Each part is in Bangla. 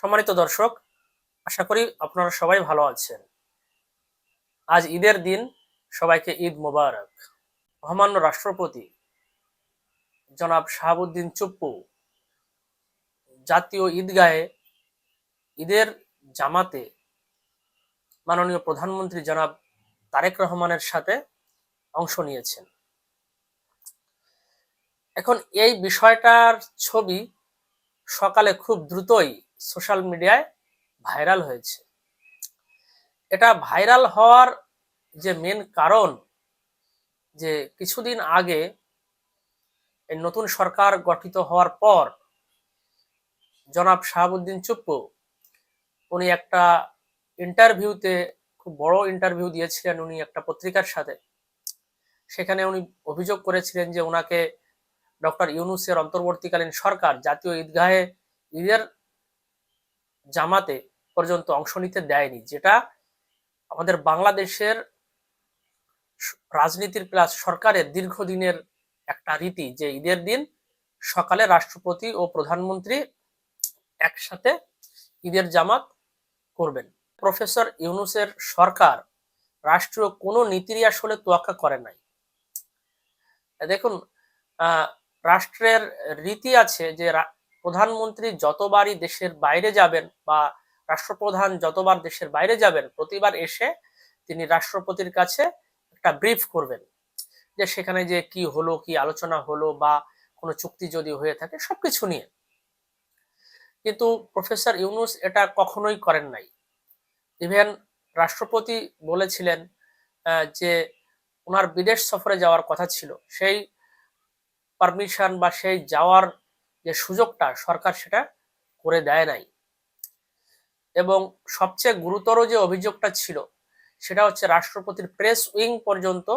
সম্মানিত দর্শক, আশা করি আপনারা সবাই ভালো আছেন। আজ ঈদের দিন, সবাইকে ঈদ মোবারক। মহামান্য রাষ্ট্রপতি জনাব শাহাবুদ্দিন চুপ্পু জাতীয় ঈদগাহে ঈদের জামাতে মাননীয় প্রধানমন্ত্রী জনাব তারেক রহমানের সাথে অংশ নিয়েছেন। এখন এই বিষয়টার ছবি সকালে খুব দ্রুতই সোশ্যাল মিডিয়ায় ভাইরাল হয়েছে। এটা ভাইরাল হওয়ার যে মেন কারণ, যে কিছুদিন আগে এই নতুন সরকার গঠিত হওয়ার পর জনাব শাহাবুদ্দিন চুপ্পু উনি একটা ইন্টারভিউতে, খুব বড় ইন্টারভিউ দিয়েছিলেন উনি একটা পত্রিকার সাথে। সেখানে উনি অভিযোগ করেছিলেন যে ওনাকে ডক্টর ইউনূসের অন্তর্বর্তীকালীন সরকার জাতীয় ঈদগাহে ঈদের জামাতে পর্যন্ত অংশ নিতে দেয়নি, যেটা আমাদের বাংলাদেশের রাজনীতির প্লাস সরকারের দীর্ঘদিনের একটা রীতি, যে ঈদের দিন সকালে রাষ্ট্রপতি ও প্রধানমন্ত্রী একসাথে ঈদের জামাত করবেন। প্রফেসর ইউনূসের সরকার রাষ্ট্রীয় কোনো নীতিরই আসলে তোয়াক্কা করে নাই। দেখুন, রাষ্ট্রের রীতি আছে যে প্রধানমন্ত্রী যতবারই দেশের বাইরে যাবেন বা রাষ্ট্রপ্রধান যতবার দেশের বাইরে যাবেন, প্রতিবার এসে তিনি রাষ্ট্রপতির কাছে একটা ব্রিফ করবেন, যে সেখানে যে কি হলো, কি আলোচনা হলো, বা কোনো চুক্তি যদি হয়ে থাকে সবকিছু নিয়ে। কিন্তু প্রফেসর ইউনূস এটা কখনোই করেন নাই। ইভেন রাষ্ট্রপতি বলেছিলেন যে ওনার বিদেশ সফরে যাওয়ার কথা ছিল, সেই পারমিশন বা সেই যাওয়ার যে সুযোগটা সরকার সেটা করে দেয় নাই। এবং সবচেয়ে গুরুতর যে অভিযোগটা ছিল সেটা হচ্ছে রাষ্ট্রপতির প্রেস উইং পর্যন্ত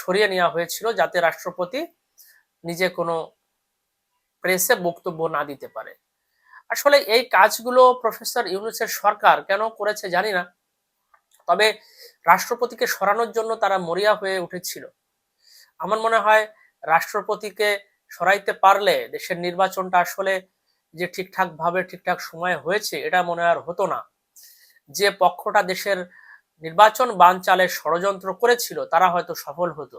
সরিয়ে নেওয়া হয়েছিল, যাতে রাষ্ট্রপতি নিজে কোনো প্রেসে বক্তব্য না দিতে পারে। আসলে এই কাজগুলো প্রফেসর ইউনূসের সরকার কেন করেছে জানি না, তবে রাষ্ট্রপতিকে সরানোর জন্য তারা মরিয়া হয়ে উঠেছিল। আমার মনে হয় রাষ্ট্রপতিকে সরাইতে পারলে দেশের নির্বাচনটা আসলে যে ঠিকঠাক ভাবে ঠিকঠাক সময়ে হয়েছে এটা মনে আর হতো না। যে পক্ষটা দেশের নির্বাচন বানচালের ষড়যন্ত্র করেছিল তারা হয়তো সফল হতো।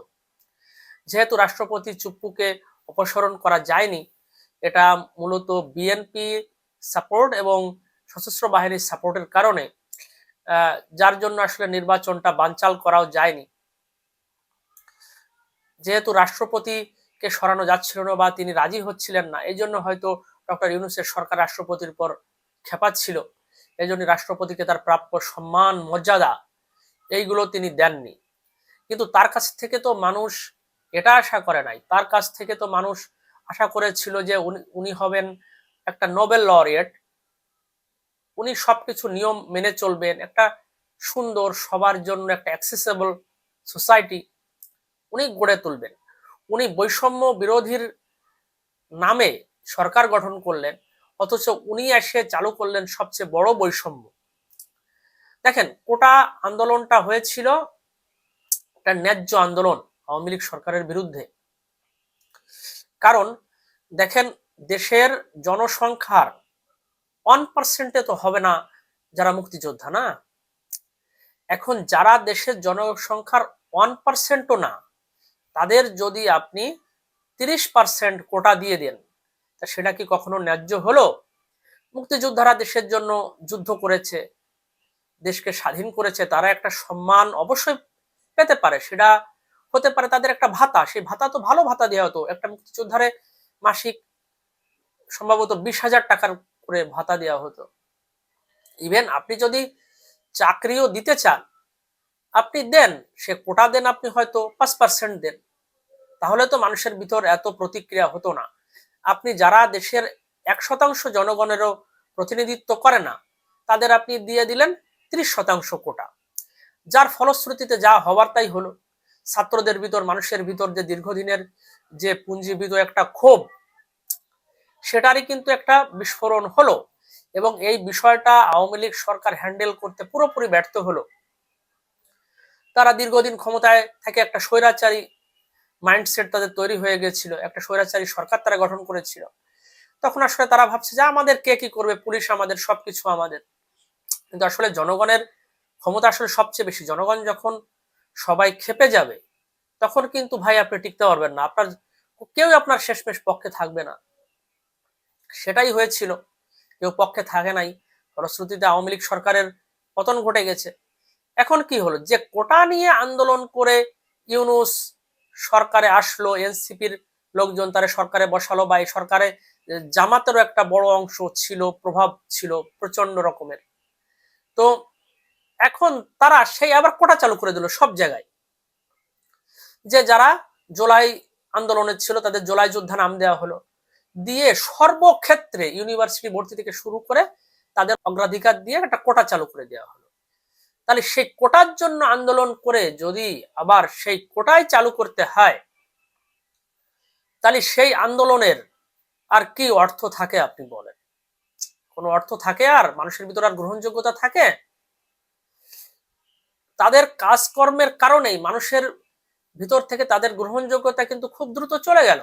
যেহেতু রাষ্ট্রপতি চুপ্পুকে অপসারণ করা যায়নি, এটা মূলত বিএনপি সাপোর্ট এবং সশস্ত্র বাহিনীর সাপোর্টের কারণে, যার জন্য আসলে নির্বাচনটা বানচাল করাও যায়নি। যেহেতু রাষ্ট্রপতিকে সরানো যাচ্ছিল না বা তিনি রাজি হচ্ছিলেন না, এই জন্য হয়তো ডক্টর ইউনূসের সরকার রাষ্ট্রপতির উপর খেপাচ্ছিল। এই জন্য রাষ্ট্রপতিকে তার প্রাপ্য সম্মান, মর্যাদা এইগুলো তিনি দেননি। কিন্তু তার কাছ থেকে তো মানুষ এটা আশা করে নাই। তার কাছ থেকে তো মানুষ আশা করেছিল যে উনি হবেন একটা নোবেল লরিয়েট, উনি সবকিছু নিয়ম মেনে চলবেন, একটা সুন্দর সবার জন্য একটা অ্যাক্সেসেবল সোসাইটি উনি গড়ে তুলবেন। উনি বৈষম্য বিরোধীর নামে সরকার গঠন করলেন, অথচ উনি এসে চালু করলেন সবচেয়ে বড় বৈষম্য। দেখেন, কোটা আন্দোলনটা হয়েছিল একটা ন্যায্য আন্দোলন আওয়ামী লীগ সরকারের বিরুদ্ধে। কারণ দেখেন, দেশের জনসংখ্যার 1% তো হবে না যারা মুক্তিযোদ্ধা, না? এখন যারা দেশের জনসংখ্যার 1%ও না, তাদের যদি আপনি 30% কোটা দিয়ে দেন, তা সেটা কি কখনো ন্যায্য হলো? মুক্তিযোদ্ধারা দেশের জন্য যুদ্ধ করেছে, দেশকে স্বাধীন করেছে, তারা একটা সম্মান অবশ্যই পেতে পারে। সেটা হতে পারে তাদের একটা ভাতা, সেই ভাতা তো ভালো ভাতা দেওয়া হতো। একটা মুক্তিযোদ্ধারে মাসিক সম্ভবত 20,000 টাকার করে ভাতা দেওয়া হতো। ইভেন আপনি যদি চাকরিও দিতে চান, আপনি দেন, সে কোটা দেন, আপনি হয়তো 5% দেন, তাহলে তো মানুষের ভিতর এত প্রতিক্রিয়া হতো না। আপনি যারা দেশের 1% জনগণেরও প্রতিনিধিত্ব করে না, তাদের আপনি দিয়ে দিলেন 30% কোটা, যার ফলশ্রুতিতে যা হওয়ার তাই হলো। ছাত্রদের ভিতর, মানুষের ভিতর যে দীর্ঘদিনের যে পুঞ্জীবিত একটা ক্ষোভ, সেটারই কিন্তু একটা বিস্ফোরণ হলো। এবং এই বিষয়টা আওয়ামী লীগ সরকার হ্যান্ডেল করতে পুরোপুরি ব্যর্থ হলো। তারা দীর্ঘদিন ক্ষমতায় থেকে একটা স্বৈরাচারী মাইন্ডসেট তাদের তৈরি হয়ে গেছিল, একটা স্বৈরাচারী সরকার তারা গঠন করেছিল। তখন আসলে তারা ভাবছে যে আমাদের কে কি করবে, পুলিশ আমাদের, সবকিছু আমাদের। কিন্তু আসলে জনগণের ক্ষমতা আসলে সবচেয়ে বেশি। জনগণ যখন সবাই খেপে যাবে তখন কিন্তু ভাই আপনি টিকতে পারবেন না, আপনার কেউ আপনার শেষমেশ পক্ষে থাকবে না। সেটাই হয়েছিল, কেউ পক্ষে থাকে নাই, ফলশ্রুতিতে আওয়ামী লীগ সরকারের পতন ঘটে গেছে। এখন কি হলো, যে কোটা নিয়ে আন্দোলন করে ইউনূস সরকারে আসলো, এনসিপির লোকজন তারা সরকারে বসালো, বা এই সরকারে জামাতেরও একটা বড় অংশ ছিল, প্রভাব ছিল প্রচন্ড রকমের। তো এখন তারা সেই আবার কোটা চালু করে দিল সব জায়গায়। যে যারা জুলাই আন্দোলনে ছিল তাদের জুলাই যোদ্ধা নাম দেওয়া হলো, দিয়ে সর্বক্ষেত্রে ইউনিভার্সিটি ভর্তি থেকে শুরু করে তাদের অগ্রাধিকার দিয়ে একটা কোটা চালু করে দেওয়া হলো। তাহলে সেই কোটার জন্য আন্দোলন করে যদি আবার সেই কোটাই চালু করতে হয়, তাহলে সেই আন্দোলনের আর কি অর্থ থাকে আপনি বলেন? কোনো অর্থ থাকে? আর মানুষের ভিতর আর গ্রহণযোগ্যতা থাকে? তাদের কাজকর্মের কারণেই মানুষের ভিতর থেকে তাদের গ্রহণযোগ্যতা কিন্তু খুব দ্রুত চলে গেল।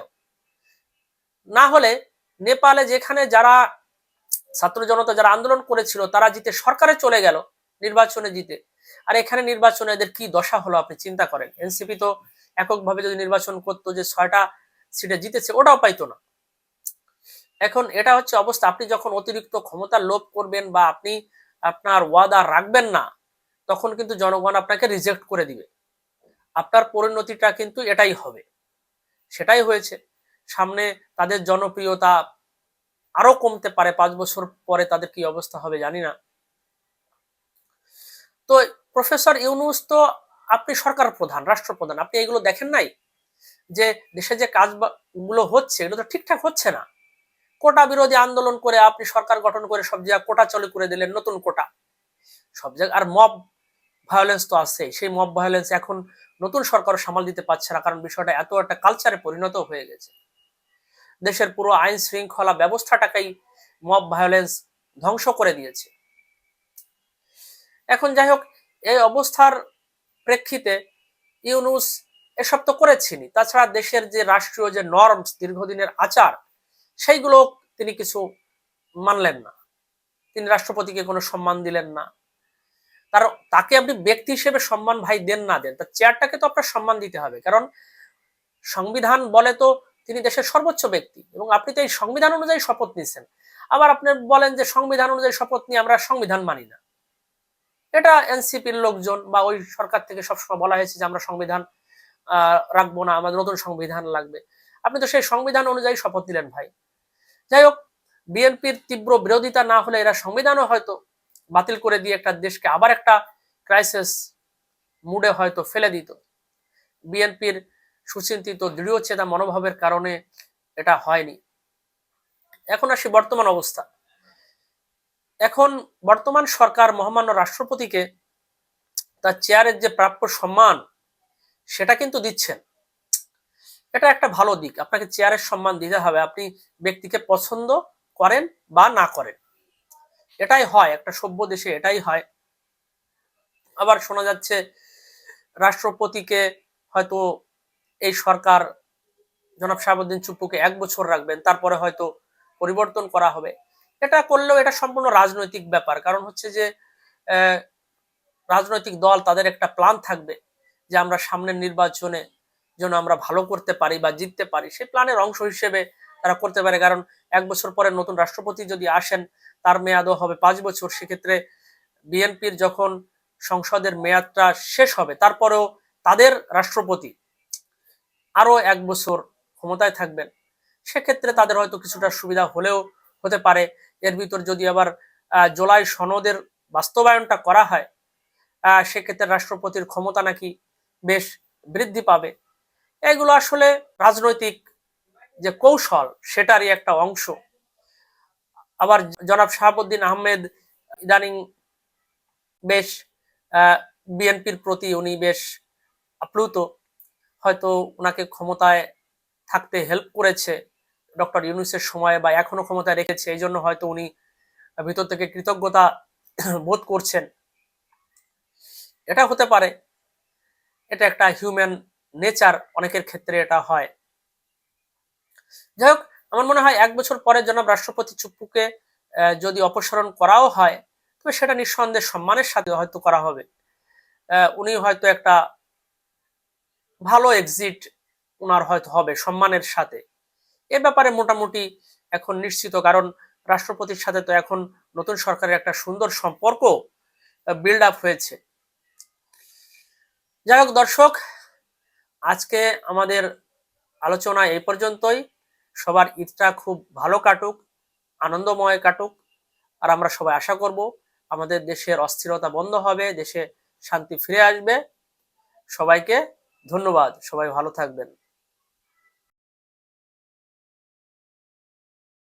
না হলে নেপালে যেখানে যারা ছাত্র জনতা যারা আন্দোলন করেছিল তারা জিতে সরকারে চলে গেল, নির্বাচনে জিতে, আর এখানে নির্বাচনে এদের কি দশা হলো আপনি চিন্তা করেন। এনসিপি তো এককভাবে যদি নির্বাচন করতো, যে 6টা সিটে জিতেছে ওটাও পাইতো না। এখন এটা হচ্ছে অবস্থা। আপনি যখন অতিরিক্ত ক্ষমতার লোভ করবেন বা আপনি আপনার ওয়াদা রাখবেন না, তখন কিন্তু জনগণ আপনাকে রিজেক্ট করে দিবে। আপনার পরিণতিটা কিন্তু এটাই হবে। সেটাই হয়েছে। সামনে তাদের জনপ্রিয়তা আরো কমতে পারে, 5 বছর পরে তাদের কি অবস্থা হবে জানি না। তো প্রফেসর ইউনূস তো, আপনি সরকার প্রধান, রাষ্ট্রপ্রধান, আপনি এগুলো দেখেন নাই? যে দেশে যে কাজগুলো হচ্ছে এগুলো তো ঠিকঠাক হচ্ছে না। কোটা বিরোধী আন্দোলন করে আপনি সরকার গঠন করে সব জায়গায় কোটা চালু করে দিলেন, নতুন কোটা সব জায়গায়। আর মব ভায়োলেন্স তো আছে, সেই মব ভায়োলেন্স এখন নতুন সরকার সামাল দিতে পারছে না, কারণ বিষয়টা এত একটা কালচারে পরিণত হয়ে গেছে। দেশের পুরো আইন শৃঙ্খলা ব্যবস্থাটাকেই মব ভায়োলেন্স ধ্বংস করে দিয়েছে। এখন যাই হোক, এই অবস্থার প্রেক্ষিতে ইউনূস এসব তো করেছিনি, তাছাড়া দেশের যে রাষ্ট্রীয় যে নর্মস, দীর্ঘদিনের আচার, সেইগুলো তিনি কিছু মানলেন না। তিনি রাষ্ট্রপতিকে কোনো সম্মান দিলেন না। তাকে আপনি ব্যক্তি হিসেবে সম্মান ভাই দেন না দেন, তার চেয়ারটাকে তো আপনার সম্মান দিতে হবে, কারণ সংবিধান বলে তো তিনি দেশের সর্বোচ্চ ব্যক্তি, এবং আপনি তো এই সংবিধান অনুযায়ী শপথ নিচ্ছেন। আবার আপনি বলেন যে সংবিধান অনুযায়ী শপথ নিয়ে আমরা সংবিধান মানি না। এটা এনসিপির লোকজন বা ওই সরকার থেকে সবসময় বলা হয়েছে যে আমরা সংবিধান রাখবো না, আমাদের নতুন সংবিধান লাগবে। আপনি তো সেই সংবিধান অনুযায়ী শপথ নিলেন ভাই। যাই হোক, বিএনপির তীব্র বিরোধিতা না হলে এরা সংবিধানও হয়তো বাতিল করে দিয়ে একটা দেশকে আবার একটা ক্রাইসিস মুডে হয়তো ফেলে দিত। বিএনপির সুচিন্তিত দৃঢ় চেতা মনোভাবের কারণে এটা হয়নি। এখন আসি বর্তমান অবস্থা। এখন বর্তমান সরকার মহামান্য রাষ্ট্রপতিকে তার চেয়ারের যে প্রাপ্য সম্মান সেটা কিন্তু দিচ্ছেন। এটা একটা ভালো দিক, আপনাকে চেয়ারের সম্মান দিতে হবে, আপনি ব্যক্তিকে পছন্দ করেন বা না করেন। এটাই হয়, একটা সভ্য দেশে এটাই হয়। আবার শোনা যাচ্ছে রাষ্ট্রপতিকে হয়তো এই সরকার জনাব শাহাবুদ্দিন চুপ্পুকে 1 বছর রাখবেন, তারপরে হয়তো পরিবর্তন করা হবে। এটা করলেও এটা সম্পূর্ণ রাজনৈতিক ব্যাপার, কারণ হচ্ছে যে রাজনৈতিক দল তাদের একটা প্ল্যান থাকবে যে আমরা সামনের নির্বাচনে যেন আমরা ভালো করতে পারি বা জিততে পারি, সেই প্ল্যানের অংশ হিসেবে তারা করতে পারে। কারণ 1 বছর পরে নতুন রাষ্ট্রপতি যদি আসেন, তার মেয়াদও হবে 5 বছর। সেক্ষেত্রে বিএনপির যখন সংসদের মেয়াদটা শেষ হবে, তারপরেও তাদের রাষ্ট্রপতি আরো 1 বছর ক্ষমতায় থাকবেন। সেক্ষেত্রে তাদের হয়তো কিছুটা সুবিধা হলেও হতে পারে। এর ভিতর যদি আবার জুলাই সনদের বাস্তবায়নটা করা হয়, সেক্ষেত্রে রাষ্ট্রপতির ক্ষমতা নাকি বেশ বৃদ্ধি পাবে। এগুলো আসলে রাজনৈতিক যে কৌশল সেটারই একটা অংশ। আবার জনাব শাহাবুদ্দিন আহমেদ ইদানিং বেশ বিএনপির প্রতি উনি বেশ আপ্লুত, হয়তো ওনাকে ক্ষমতায় থাকতে হেল্প করেছে ডক্টর ইউনূসের সময়, বা এখনো ক্ষমতায় রেখেছে, এই জন্য হয়তো উনি ভিতর থেকে কৃতজ্ঞতা বোধ করছেন। এটা হতে পারে, এটা একটা হিউম্যান নেচার, অনেকের ক্ষেত্রে এটা হয়। যাই হোক, আমার মনে হয় 1 বছর পরে জনাব রাষ্ট্রপতি চুপ্পুকে যদি অপসারণ করাও হয়, তবে সেটা নিঃসন্দেহে সম্মানের সাথে হয়তো করা হবে। উনি হয়তো একটা ভালো এক্সিট উনার হয়তো হবে সম্মানের সাথে। এ ব্যাপারে মোটামুটি এখন নিশ্চিত, কারণ রাষ্ট্রপতির সাথে তো এখন নতুন সরকারের একটা সুন্দর সম্পর্ক বিল্ড আপ হয়েছে। যাই হোক দর্শক, আজকে আমাদের আলোচনা এই পর্যন্তই। সবার ঈদটা খুব ভালো কাটুক, আনন্দময় কাটুক। আর আমরা সবাই আশা করব আমাদের দেশের অস্থিরতা বন্ধ হবে, দেশে শান্তি ফিরে আসবে। সবাইকে ধন্যবাদ, সবাই ভালো থাকবেন।